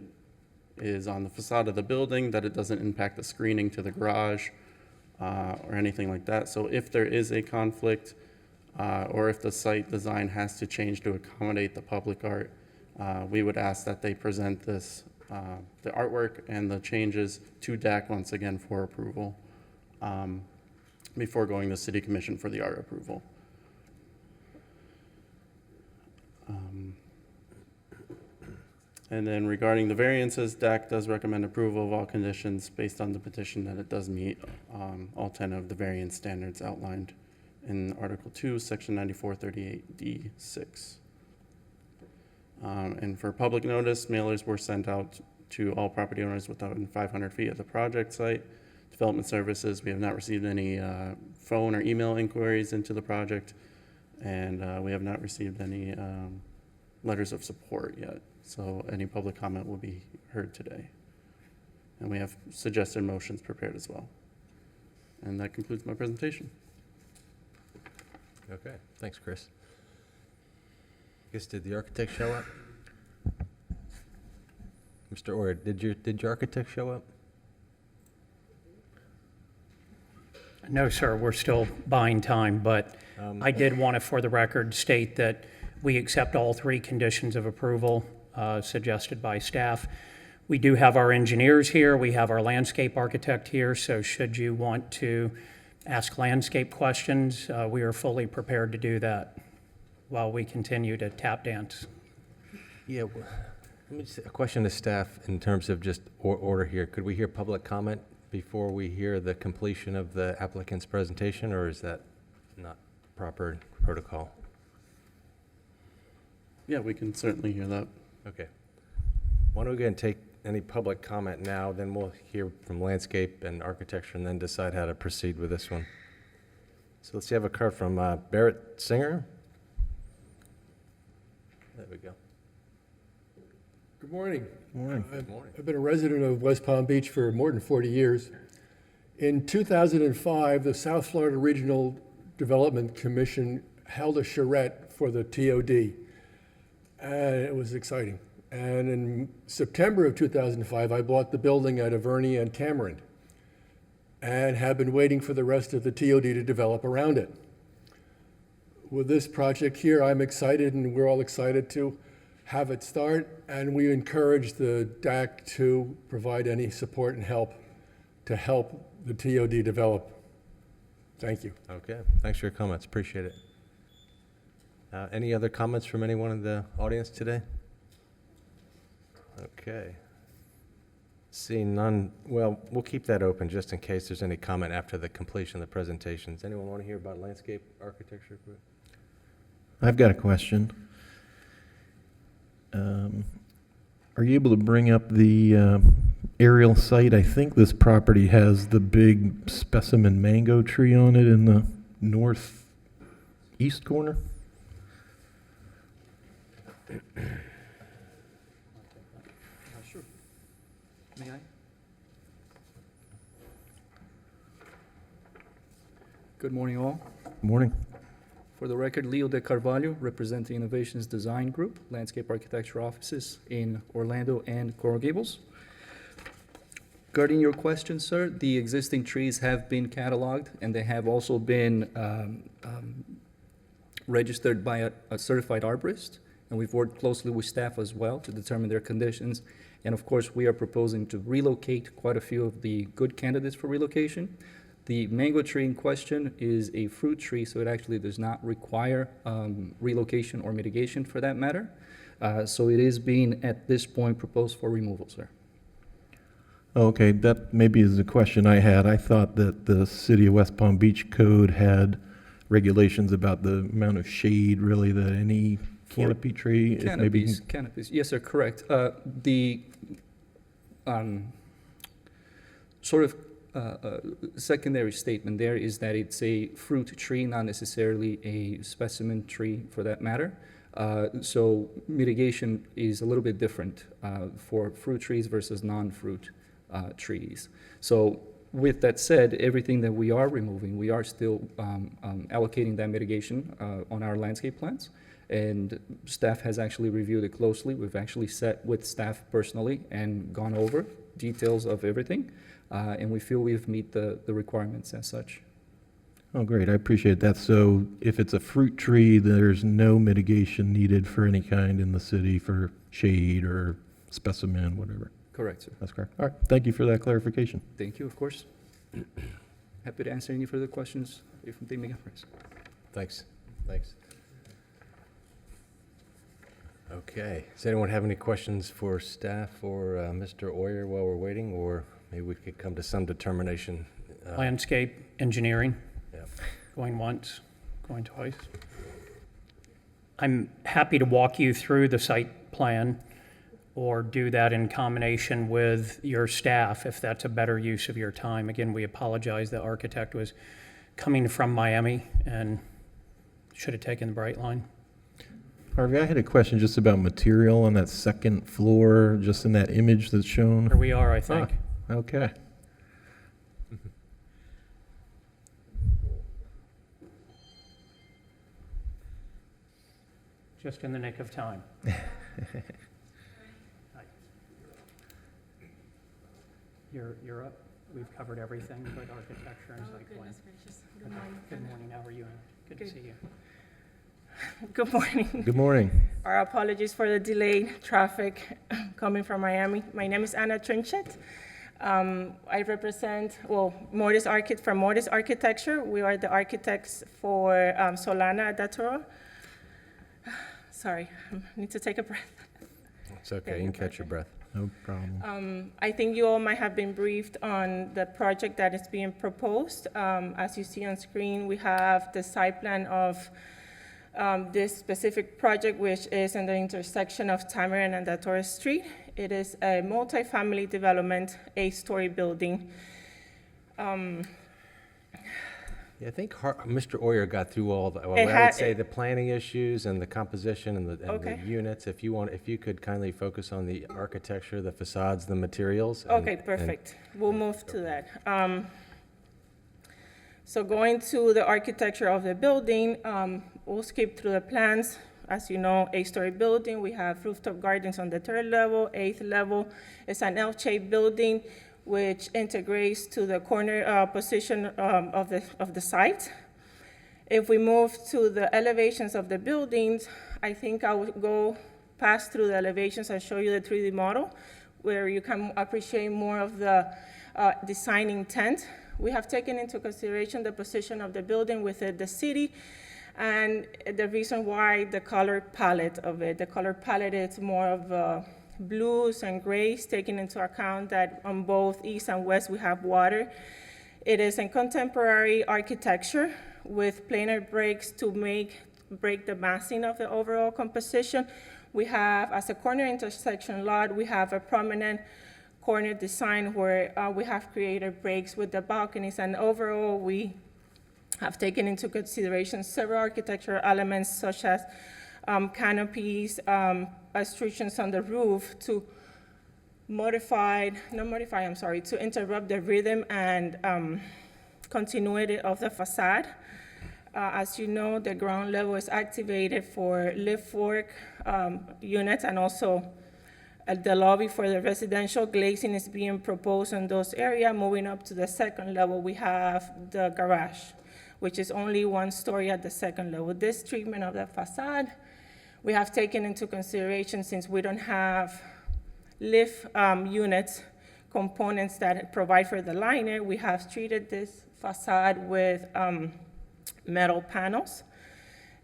Speaker 6: is on the facade of the building, that it doesn't impact the screening to the garage or anything like that. So if there is a conflict or if the site design has to change to accommodate the public art, we would ask that they present this the artwork and the changes to DAC once again for approval before going to City Commission for the art approval. And then regarding the variances, DAC does recommend approval of all conditions based on the petition that it does meet all 10 of the variance standards outlined in Article 2, Section 9438D6. And for public notice, mailers were sent out to all property owners within 500 feet of the project site. Development services, we have not received any phone or email inquiries into the project, and we have not received any letters of support yet. So any public comment will be heard today. And we have suggested motions prepared as well. And that concludes my presentation.
Speaker 1: Okay, thanks, Chris. I guess, did the architect show up? Mr. Orr, did your architect show up?
Speaker 8: No, sir, we're still buying time, but I did want to, for the record, state that we accept all 3 conditions of approval suggested by staff. We do have our engineers here, we have our landscape architect here, so should you want to ask landscape questions, we are fully prepared to do that while we continue to tap dance.
Speaker 1: Yeah, let me just, a question to staff in terms of just order here. Could we hear public comment before we hear the completion of the applicant's presentation, or is that not proper protocol?
Speaker 6: Yeah, we can certainly hear that.
Speaker 1: Okay. Why don't we go and take any public comment now, then we'll hear from landscape and architecture and then decide how to proceed with this one. So let's see, I have a card from Barrett Singer. There we go.
Speaker 9: Good morning.
Speaker 5: Morning.
Speaker 1: Good morning.
Speaker 9: I've been a resident of West Palm Beach for more than 40 years. In 2005, the South Florida Regional Development Commission held a charrette for the TOD, and it was exciting. And in September of 2005, I bought the building at Averni and Cameron, and have been waiting for the rest of the TOD to develop around it. With this project here, I'm excited, and we're all excited to have it start, and we encourage the DAC to provide any support and help to help the TOD develop. Thank you.
Speaker 1: Okay, thanks for your comments, appreciate it. Any other comments from anyone in the audience today? Okay. Seeing none, well, we'll keep that open just in case there's any comment after the completion of the presentations. Anyone want to hear about landscape architecture?
Speaker 5: I've got a question. Are you able to bring up the aerial site? I think this property has the big specimen mango tree on it in the northeast corner.
Speaker 10: Sure. May I? Good morning, all.
Speaker 5: Morning.
Speaker 10: For the record, Leo De Carvalho, representing Innovations Design Group, landscape architecture offices in Orlando and Coral Gables. Regarding your question, sir, the existing trees have been cataloged, and they have also been registered by a certified arborist, and we've worked closely with staff as well to determine their conditions. And of course, we are proposing to relocate quite a few of the good candidates for relocation. The mango tree in question is a fruit tree, so it actually does not require relocation or mitigation for that matter. So it is being, at this point, proposed for removal, sir.
Speaker 5: Okay, that maybe is a question I had. I thought that the City of West Palm Beach Code had regulations about the amount of shade, really, that any canopy tree is maybe.
Speaker 10: Canopies, yes, sir, correct. The sort of secondary statement there is that it's a fruit tree, not necessarily a specimen tree for that matter. So mitigation is a little bit different for fruit trees versus non-fruit trees. So with that said, everything that we are removing, we are still allocating that mitigation on our landscape plans. And staff has actually reviewed it closely. We've actually sat with staff personally and gone over details of everything. And we feel we've met the requirements as such.
Speaker 5: Oh, great, I appreciate that. So if it's a fruit tree, there's no mitigation needed for any kind in the city for shade or specimen, whatever?
Speaker 10: Correct, sir.
Speaker 5: That's correct. All right, thank you for that clarification.
Speaker 10: Thank you, of course. Happy to answer any further questions if they may arise.
Speaker 1: Thanks, thanks. Okay, does anyone have any questions for staff or Mr. Oyer while we're waiting, or maybe we could come to some determination?
Speaker 8: Landscape engineering,
Speaker 1: Yeah.
Speaker 8: going once, going twice. I'm happy to walk you through the site plan or do that in combination with your staff if that's a better use of your time. Again, we apologize, the architect was coming from Miami and should have taken the Brightline.
Speaker 5: Harvey, I had a question just about material on that second floor, just in that image that's shown.
Speaker 8: Here we are, I think.
Speaker 5: Okay.
Speaker 8: Just in the nick of time. You're up. We've covered everything but architecture and site plan. Good morning, how are you? Good to see you.
Speaker 11: Good morning.
Speaker 5: Good morning.
Speaker 11: Our apologies for the delayed traffic coming from Miami. My name is Anna Trinchet. I represent, from Mortis Architecture. We are the architects for Solana Datura. Sorry, I need to take a breath.
Speaker 1: It's okay, you can catch your breath.
Speaker 5: No problem.
Speaker 11: I think you all might have been briefed on the project that is being proposed. As you see on screen, we have the site plan of this specific project, which is in the intersection of Tamarind and Datura Street. It is a multi-family development, 8-story building.
Speaker 1: Yeah, I think Mr. Oyer got through all the, I would say the planning issues and the composition and the units. If you could kindly focus on the architecture, the facades, the materials.
Speaker 11: Okay, perfect. We'll move to that. So going to the architecture of the building, we'll skip through the plans. As you know, 8-story building, we have rooftop gardens on the 3rd level. 8th level is an L-shaped building which integrates to the corner position of the site. If we move to the elevations of the buildings, I think I would go pass through the elevations and show you the 3D model, where you can appreciate more of the design intent. We have taken into consideration the position of the building within the city, and the reason why the color palette of it. The color palette is more of blues and grays, taking into account that on both east and west we have water. It is in contemporary architecture with planar breaks to break the massing of the overall composition. We have, as a corner intersection lot, we have a prominent corner design where we have created breaks with the balconies, and overall we have taken into consideration several architectural elements such as canopies, extrusions on the roof to to interrupt the rhythm and continuity of the facade. As you know, the ground level is activated for liftwork units, and also at the lobby for the residential glazing is being proposed in those areas. Moving up to the 2nd level, we have the garage, which is only 1 story at the 2nd level. This treatment of the facade, we have taken into consideration since we don't have lift units, components that provide for the liner. We have treated this facade with metal panels.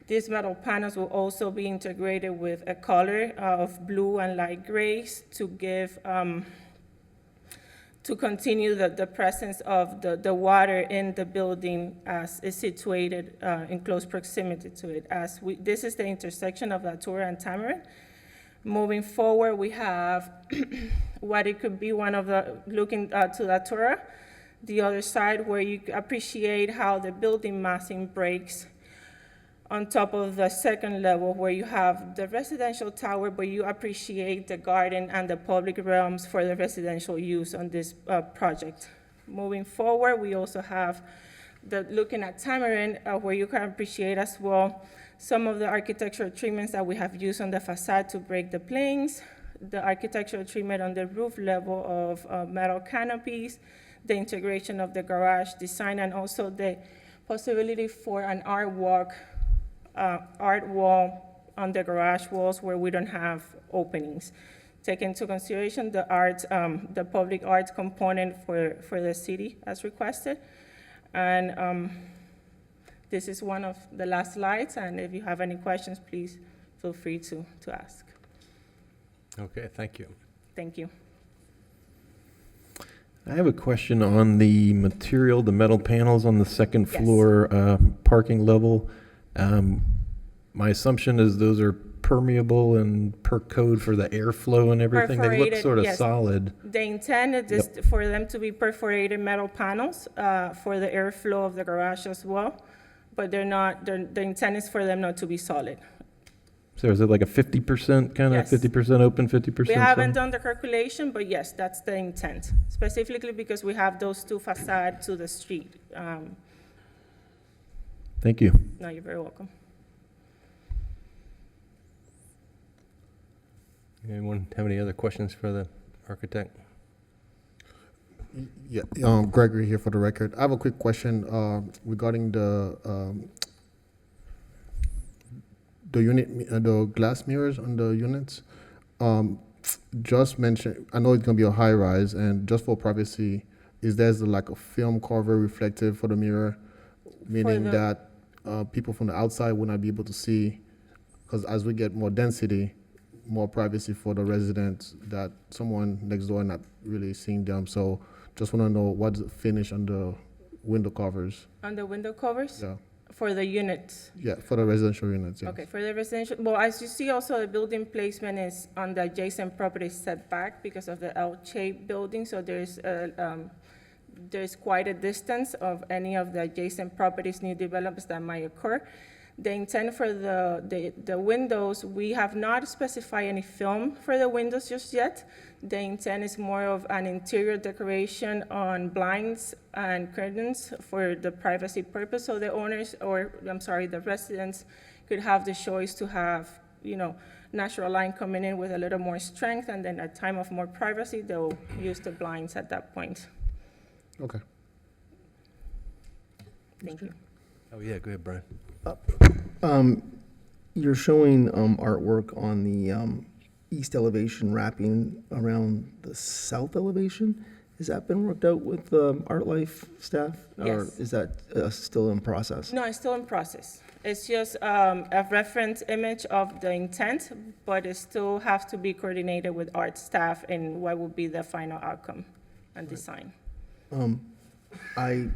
Speaker 11: These metal panels will also be integrated with a color of blue and light grays to give, to continue the presence of the water in the building as is situated in close proximity to it. This is the intersection of Datura and Tamarind. Moving forward, we have what it could be one of the, looking to Datura, the other side where you appreciate how the building massing breaks on top of the 2nd level, where you have the residential tower, but you appreciate the garden and the public realms for the residential use on this project. Moving forward, we also have looking at Tamarind, where you can appreciate as well some of the architectural treatments that we have used on the facade to break the planes, the architectural treatment on the roof level of metal canopies, the integration of the garage design, and also the possibility for an art wall on the garage walls where we don't have openings. Take into consideration the public arts component for the city as requested. And this is one of the last slides, and if you have any questions, please feel free to ask.
Speaker 1: Okay, thank you.
Speaker 11: Thank you.
Speaker 5: I have a question on the material, the metal panels on the 2nd
Speaker 11: Yes.
Speaker 5: floor parking level. My assumption is those are permeable and per code for the airflow and everything. They look
Speaker 11: Perforated,
Speaker 5: sort of
Speaker 11: yes.
Speaker 5: intended.
Speaker 11: The intent is just for them to be perforated metal panels for the airflow of the garage as well, but they're not, the intent is for them not to be solid.
Speaker 5: So is it like a 50% kind of,
Speaker 11: Yes.
Speaker 5: 50% open, 50%
Speaker 11: We haven't
Speaker 5: solid?
Speaker 11: done the calculation, but yes, that's the intent, specifically because we have those 2 facades to the street.
Speaker 5: Thank you.
Speaker 11: No, you're very welcome.
Speaker 1: Anyone have any other questions for the architect?
Speaker 7: Yeah, Gregory here for the record. I have a quick question regarding the unit, the glass mirrors on the units. Just mention, I know it's gonna be a high rise, and just for privacy, is there like a film cover reflective for the mirror, meaning that people from the outside would not be able to see? Because as we get more density, more privacy for the residents, that someone next door not really seeing them. So just want to know what's the finish on the window covers.
Speaker 11: On the window covers?
Speaker 7: Yeah,
Speaker 11: For the units?
Speaker 7: yeah, for the residential units. Yes.
Speaker 11: Okay, for the residential, well, as you see also, the building placement is on the adjacent property setback because of the L-shaped building, so there's quite a distance of any of the adjacent properties, new developments that might occur. The intent for the windows, we have not specified any film for the windows just yet. The intent is more of an interior decoration on blinds and curtains for the privacy purpose, so the owners, or I'm sorry, the residents could have the choice to have, natural light coming in with a little more strength, and then at time of more privacy, they'll use the blinds at that point.
Speaker 7: Okay.
Speaker 11: Thank you.
Speaker 1: Oh, yeah, go ahead, Brian.
Speaker 12: You're showing artwork on the east elevation wrapping around the south elevation. Has that been worked out with Art Life staff? Or
Speaker 11: Yes.
Speaker 12: is that still in process?
Speaker 11: No, it's still in process. It's just a reference image of the intent, but it still has to be coordinated with art staff and what will be the final outcome and design.
Speaker 12: I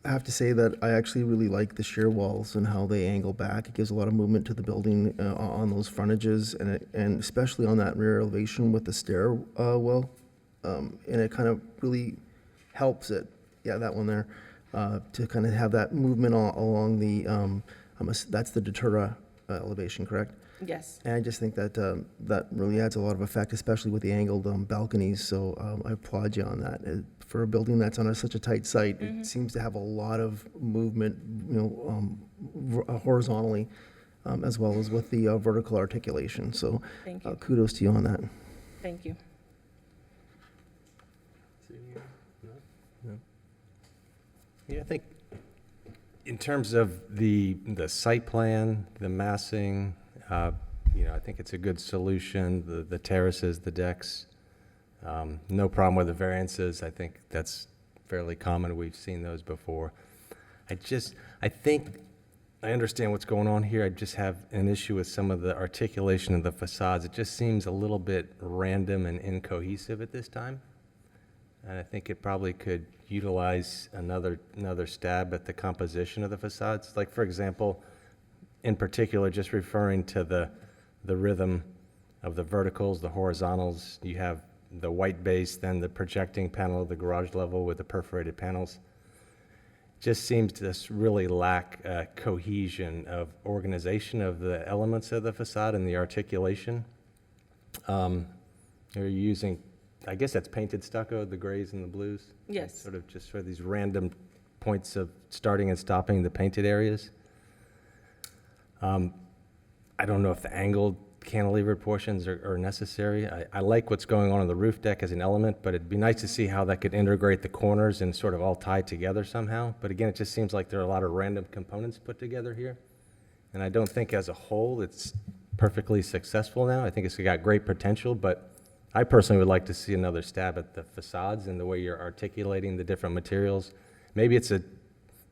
Speaker 12: have to say that I actually really like the shear walls and how they angle back. It gives a lot of movement to the building on those frontages, and especially on that rear elevation with the stairwell. And it kind of really helps it, yeah, that one there, to kind of have that movement along the, that's the Datura elevation, correct?
Speaker 11: Yes.
Speaker 12: And I just think that that really adds a lot of effect, especially with the angled balconies. So I applaud you on that. For a building that's on such a tight site, it seems to have a lot of movement, horizontally, as well as with the vertical articulation. So
Speaker 11: Thank you.
Speaker 12: kudos to you on that.
Speaker 11: Thank you.
Speaker 1: Yeah, I think in terms of the site plan, the massing, I think it's a good solution. The terraces, the decks, no problem with the variances. I think that's fairly common. We've seen those before. I think I understand what's going on here. I just have an issue with some of the articulation of the facades. It just seems a little bit random and incohesive at this time. And I think it probably could utilize another stab at the composition of the facades. Like, for example, in particular, just referring to the rhythm of the verticals, the horizontals. You have the white base, then the projecting panel of the garage level with the perforated panels. Just seems to really lack cohesion of organization of the elements of the facade and the articulation. You're using, I guess that's painted stucco, the grays and the blues?
Speaker 11: Yes.
Speaker 1: Sort of just for these random points of starting and stopping the painted areas. I don't know if the angled cantilevered portions are necessary. I like what's going on the roof deck as an element, but it'd be nice to see how that could integrate the corners and sort of all tie together somehow. But again, it just seems like there are a lot of random components put together here. And I don't think as a whole it's perfectly successful now. I think it's got great potential, but I personally would like to see another stab at the facades and the way you're articulating the different materials. Maybe it's a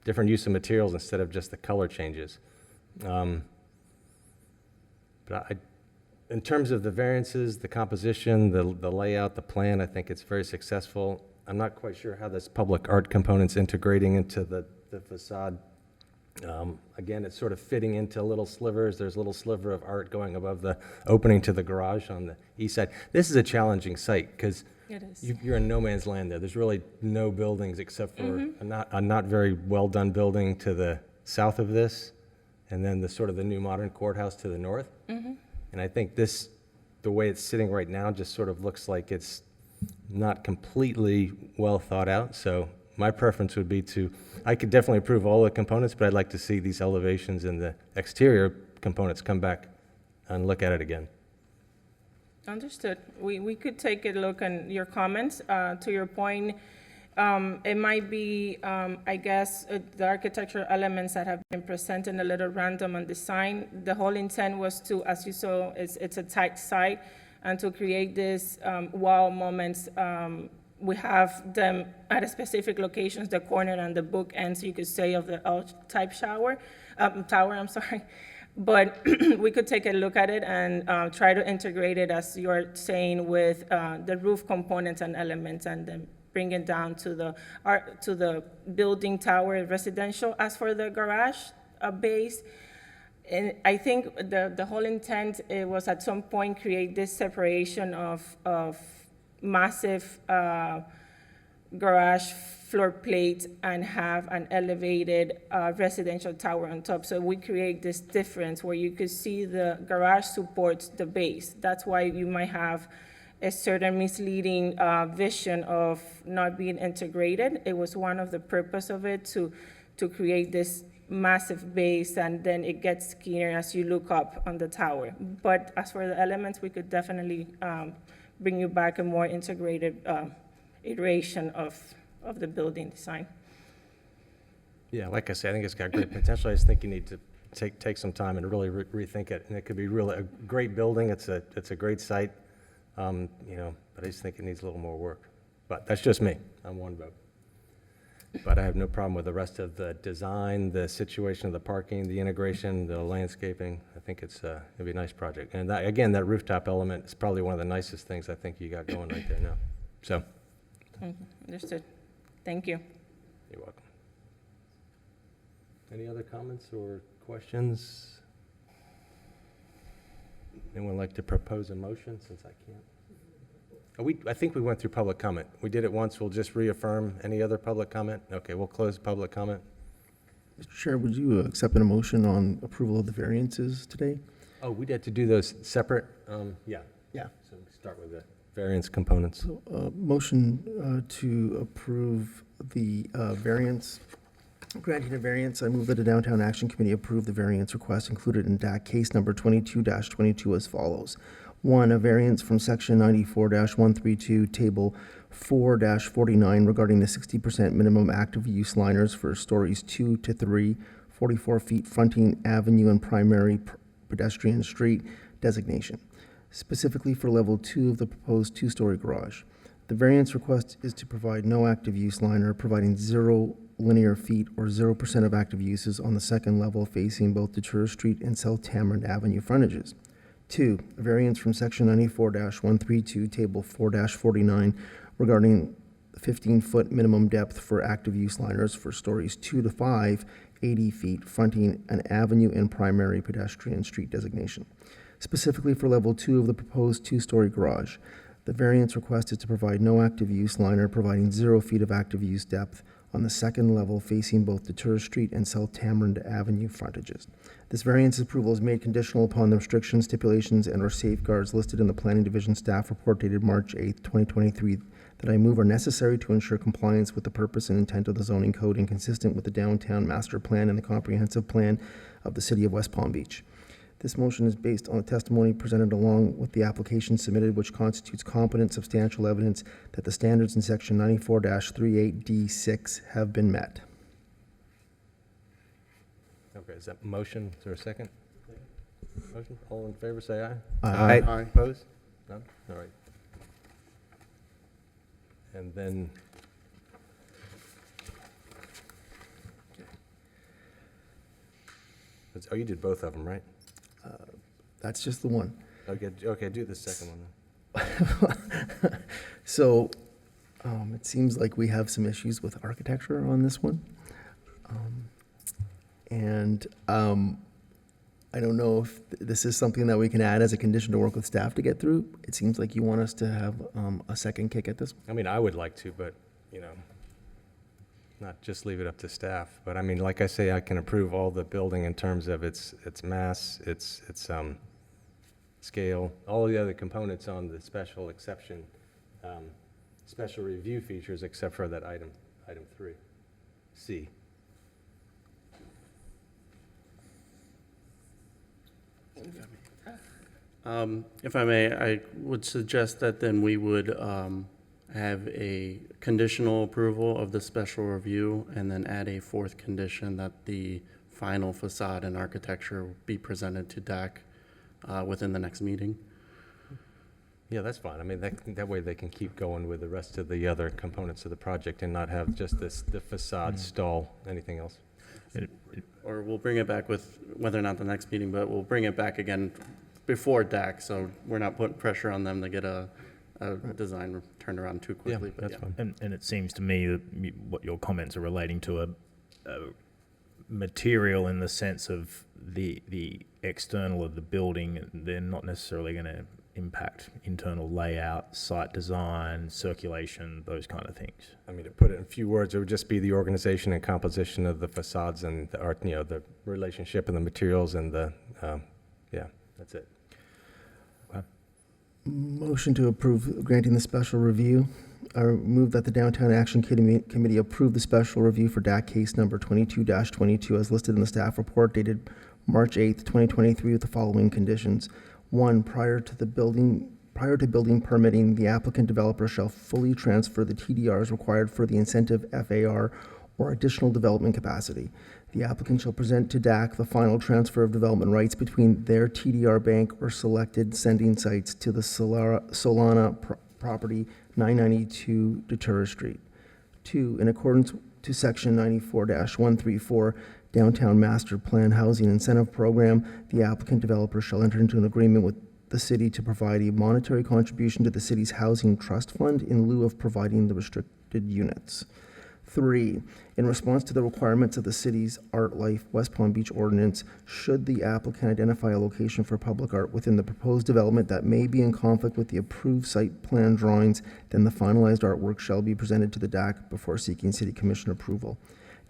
Speaker 1: different use of materials instead of just the color changes. But in terms of the variances, the composition, the layout, the plan, I think it's very successful. I'm not quite sure how this public art component's integrating into the facade. Again, it's sort of fitting into little slivers. There's a little sliver of art going above the opening to the garage on the east side. This is a challenging site because you're in no man's land there. There's really no buildings except for a not very well-done building to the south of this, and then the sort of the new modern courthouse to the north. And I think this, the way it's sitting right now, just sort of looks like it's not completely well thought out. So my preference would be I could definitely approve all the components, but I'd like to see these elevations and the exterior components come back and look at it again.
Speaker 11: Understood. We could take a look at your comments. To your point, it might be, I guess, the architectural elements that have been presented a little random on design. The whole intent was to, as you saw, it's a tight site, and to create this wow moments, we have them at a specific locations, the corner and the bookends, you could say, of the L-type tower, I'm sorry. But we could take a look at it and try to integrate it, as you're saying, with the roof components and elements, and then bring it down to the building tower residential. As for the garage base, and I think the whole intent was at some point create this separation of massive garage floor plate and have an elevated residential tower on top. So we create this difference where you could see the garage supports the base. That's why you might have a certain misleading vision of not being integrated. It was one of the purpose of it to create this massive base, and then it gets skinnier as you look up on the tower. But as for the elements, we could definitely bring you back a more integrated iteration of the building design.
Speaker 1: Yeah, like I said, I think it's got great potential. I just think you need to take some time and really rethink it. And it could be really a great building. It's a great site, you know, but I just think it needs a little more work. But that's just me. I'm one vote. But I have no problem with the rest of the design, the situation of the parking, the integration, the landscaping. I think it'll be a nice project. And that, again, that rooftop element is probably one of the nicest things I think you got going right there now. So,
Speaker 11: Understood. Thank you.
Speaker 1: you're welcome. Any other comments or questions? Anyone like to propose a motion, since I can't? I think we went through public comment. We did it once. We'll just reaffirm. Any other public comment? Okay, we'll close public comment.
Speaker 12: Mr. Chair, would you accept a motion on approval of the variances today?
Speaker 1: Oh, we'd have to do those separate? Yeah.
Speaker 12: Yeah.
Speaker 1: So we start with the variance components.
Speaker 12: So, motion to approve the variance, granting a variance. I move that the Downtown Action Committee approve the variance request included in DAC case number 22-22 as follows. 1, a variance from section 94-132, table 4-49 regarding the 60% minimum active use liners for stories 2 to 3, 44 feet fronting avenue and primary pedestrian street designation, specifically for level 2 of the proposed 2-story garage. The variance request is to provide no active use liner, providing 0 linear feet or 0% of active uses on the second level facing both Detroit Street and South Tamarind Avenue frontages. 2, a variance from section 94-132, table 4-49 regarding 15-foot minimum depth for active use liners for stories 2 to 5, 80 feet fronting an avenue and primary pedestrian street designation, specifically for level 2 of the proposed 2-story garage. The variance request is to provide no active use liner, providing 0 feet of active use depth on the second level facing both Detroit Street and South Tamarind Avenue frontages. This variance approval is made conditional upon the restrictions, stipulations, and/or safeguards listed in the Planning Division staff report dated March 8, 2023, that I move are necessary to ensure compliance with the purpose and intent of the zoning code and consistent with the downtown master plan and the comprehensive plan of the city of West Palm Beach. This motion is based on the testimony presented along with the application submitted, which constitutes competent, substantial evidence that the standards in section 94-38D6 have been met.
Speaker 1: Okay, is that motion? Is there a second? Motion? All in favor, say aye.
Speaker 12: Aye.
Speaker 7: Aye.
Speaker 1: Opposed? None? All right. And then, oh, you did both of them, right?
Speaker 12: That's just the one.
Speaker 1: Okay, do the second one then.
Speaker 12: So, it seems like we have some issues with architecture on this one. I don't know if this is something that we can add as a condition to work with staff to get through. It seems like you want us to have a second kick at this.
Speaker 1: I mean, I would like to, but, you know, not just leave it up to staff. But I mean, like I say, I can approve all the building in terms of its mass, its scale, all the other components on the special exception, special review features, except for that item 3C.
Speaker 6: If I may, I would suggest that then we would have a conditional approval of the special review and then add a 4th condition that the final facade and architecture be presented to DAC within the next meeting.
Speaker 1: Yeah, that's fine. I mean, that way they can keep going with the rest of the other components of the project and not have just the facade stall anything else.
Speaker 6: Or we'll bring it back with, whether or not the next meeting, but we'll bring it back again before DAC, so we're not putting pressure on them to get a design turned around too quickly.
Speaker 1: Yeah,
Speaker 6: but
Speaker 1: that's fine.
Speaker 13: And it seems to me that what your comments are relating to a material in the sense of the external of the building. They're not necessarily going to impact internal layout, site design, circulation, those kind of things?
Speaker 1: I mean, to put it in a few words, it would just be the organization and composition of the facades and the art, the relationship and the materials and yeah, that's it.
Speaker 12: Motion to approve granting the special review. I move that the Downtown Action Committee approve the special review for DAC case number 22-22 as listed in the staff report dated March 8th, 2023 with the following conditions. 1, prior to building permitting, the applicant developer shall fully transfer the TDRs required for the incentive FAR or additional development capacity. The applicant shall present to DAC the final transfer of development rights between their TDR bank or selected sending sites to the Solana property 992 Detura Street. 2, in accordance to section 94-134 Downtown Master Plan Housing Incentive Program, the applicant developer shall enter into an agreement with the city to provide a monetary contribution to the city's housing trust fund in lieu of providing the restricted units. 3, in response to the requirements of the city's Art Life West Palm Beach ordinance, should the applicant identify a location for public art within the proposed development that may be in conflict with the approved site plan drawings, then the finalized artwork shall be presented to the DAC before seeking city commission approval.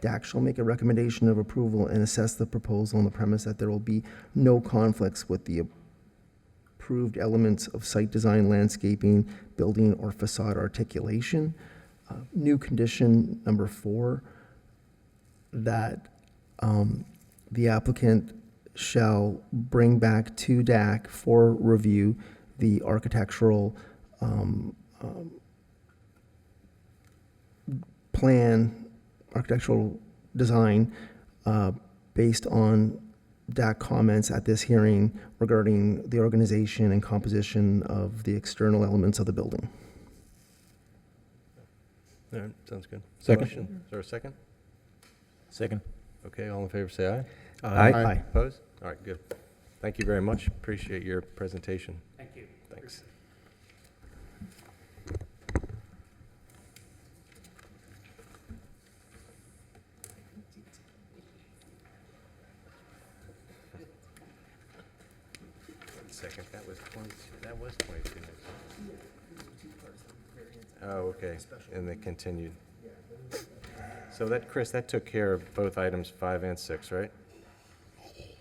Speaker 12: DAC shall make a recommendation of approval and assess the proposal on the premise that there will be no conflicts with the approved elements of site design, landscaping, building, or facade articulation. New condition number 4, that the applicant shall bring back to DAC for review the architectural architectural design based on DAC comments at this hearing regarding the organization and composition of the external elements of the building.
Speaker 1: All right, sounds good.
Speaker 5: Second.
Speaker 1: Motion. Is there a second?
Speaker 13: Second.
Speaker 1: Okay, all in favor, say aye.
Speaker 12: Aye.
Speaker 1: Opposed? All right, good. Thank you very much. Appreciate your presentation.
Speaker 8: Thank you.
Speaker 1: Thanks. One second, that was 22 minutes. Oh, okay, and they continued. So that, Chris, that took care of both items 5 and 6, right?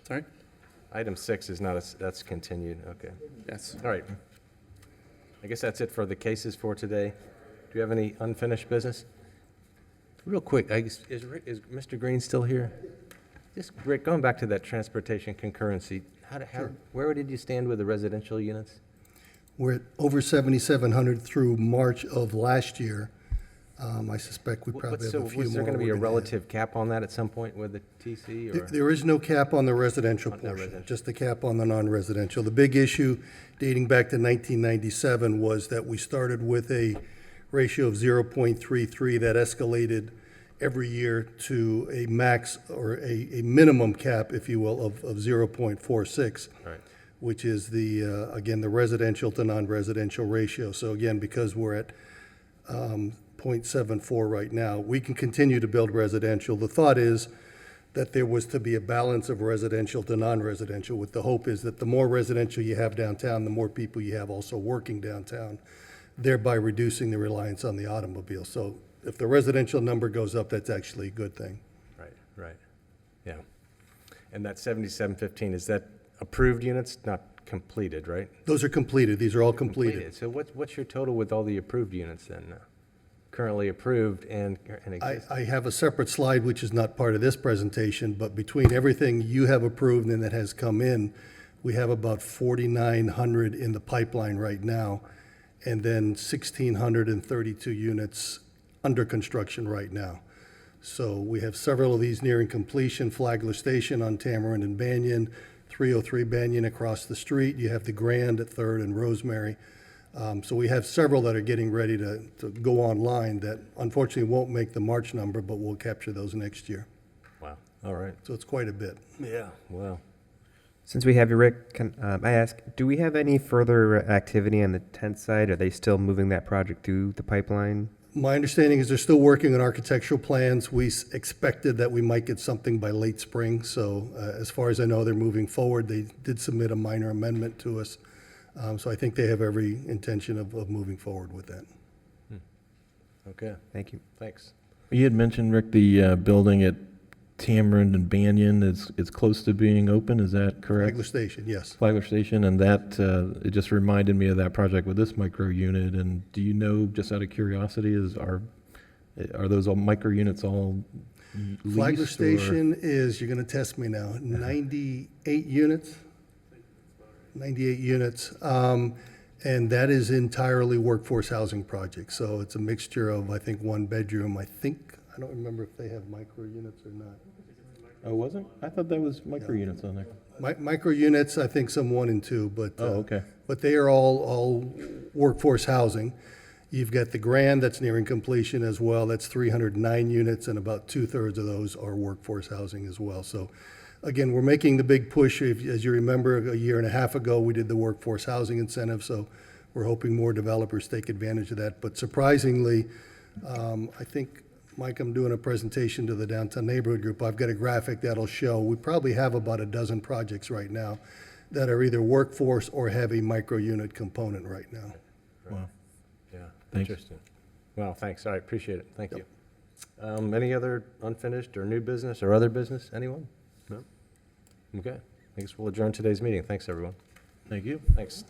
Speaker 6: Sorry?
Speaker 1: Item 6 is not, that's continued, okay.
Speaker 6: Yes.
Speaker 1: All right. I guess that's it for the cases for today. Do you have any unfinished business? Real quick, is Mr. Green still here? Just, Rick, going back to that transportation concurrency, where did you stand with the residential units?
Speaker 3: We're at over 7,700 through March of last year. I suspect we probably have a few more.
Speaker 1: Was there going to be a
Speaker 3: we're gonna add.
Speaker 1: relative cap on that at some point with the TC? Or?
Speaker 3: There is no cap on the residential
Speaker 1: No
Speaker 3: portion,
Speaker 1: residential.
Speaker 3: just the cap on the non-residential. The big issue dating back to 1997 was that we started with a ratio of 0.33 that escalated every year to a max or a minimum cap, if you will, of 0.46.
Speaker 1: Right.
Speaker 3: Which is the, again, the residential to non-residential ratio. So again, because we're at 0.74 right now, we can continue to build residential. The thought is that there was to be a balance of residential to non-residential, with the hope is that the more residential you have downtown, the more people you have also working downtown, thereby reducing the reliance on the automobile. So if the residential number goes up, that's actually a good thing.
Speaker 1: Right, yeah. And that 7715, is that approved units, not completed, right?
Speaker 3: Those are completed. These are all completed.
Speaker 1: So what's your total with all the approved units then? Currently approved and existing?
Speaker 3: I have a separate slide, which is not part of this presentation, but between everything you have approved and that has come in, we have about 4,900 in the pipeline right now, and then 1,632 units under construction right now. So we have several of these nearing completion. Flagler Station on Tamarind and Banyan, 303 Banyan across the street. You have the Grand at 3rd and Rosemary. So we have several that are getting ready to go online that unfortunately won't make the March number, but we'll capture those next year.
Speaker 1: Wow, all right.
Speaker 3: So it's quite a bit.
Speaker 1: Yeah, well.
Speaker 14: Since we have you, Rick, can I ask, do we have any further activity on the tent side? Are they still moving that project through the pipeline?
Speaker 3: My understanding is they're still working on architectural plans. We expected that we might get something by late spring. So as far as I know, they're moving forward. They did submit a minor amendment to us So I think they have every intention of moving forward with that.
Speaker 1: Okay,
Speaker 14: Thank you.
Speaker 1: thanks.
Speaker 5: You had mentioned, Rick, the building at Tamarind and Banyan is close to being open, is that correct?
Speaker 3: Flagler Station, yes.
Speaker 5: Flagler Station, and that, it just reminded me of that project with this micro unit, and do you know, just out of curiosity, are those all micro units all leased?
Speaker 3: Flagler
Speaker 5: or-
Speaker 3: Station is, you're going to test me now, 98 units? 98 units. And that is entirely workforce housing project. So it's a mixture of, I think, one bedroom. I don't remember if they have micro units or not.
Speaker 5: Oh, wasn't? I thought that was micro units on there.
Speaker 3: Micro units, I think some 1 and 2, but.
Speaker 5: Oh, okay.
Speaker 3: But they are all workforce housing. You've got the Grand that's nearing completion as well. That's 309 units, and about 2/3 of those are workforce housing as well. So again, we're making the big push. As you remember, a year and a half ago, we did the workforce housing incentive, so we're hoping more developers take advantage of that. But surprisingly, I think, Mike, I'm doing a presentation to the Downtown Neighborhood Group. I've got a graphic that'll show, we probably have about a dozen projects right now that are either workforce or have a micro-unit component right now.
Speaker 5: Wow.
Speaker 1: Yeah,
Speaker 5: Thanks.
Speaker 1: interesting. Well, thanks, all right, appreciate it, thank you. Any other unfinished or new business or other business, anyone? No? Okay, I guess we'll adjourn today's meeting, thanks, everyone.
Speaker 5: Thank you.
Speaker 1: Thanks.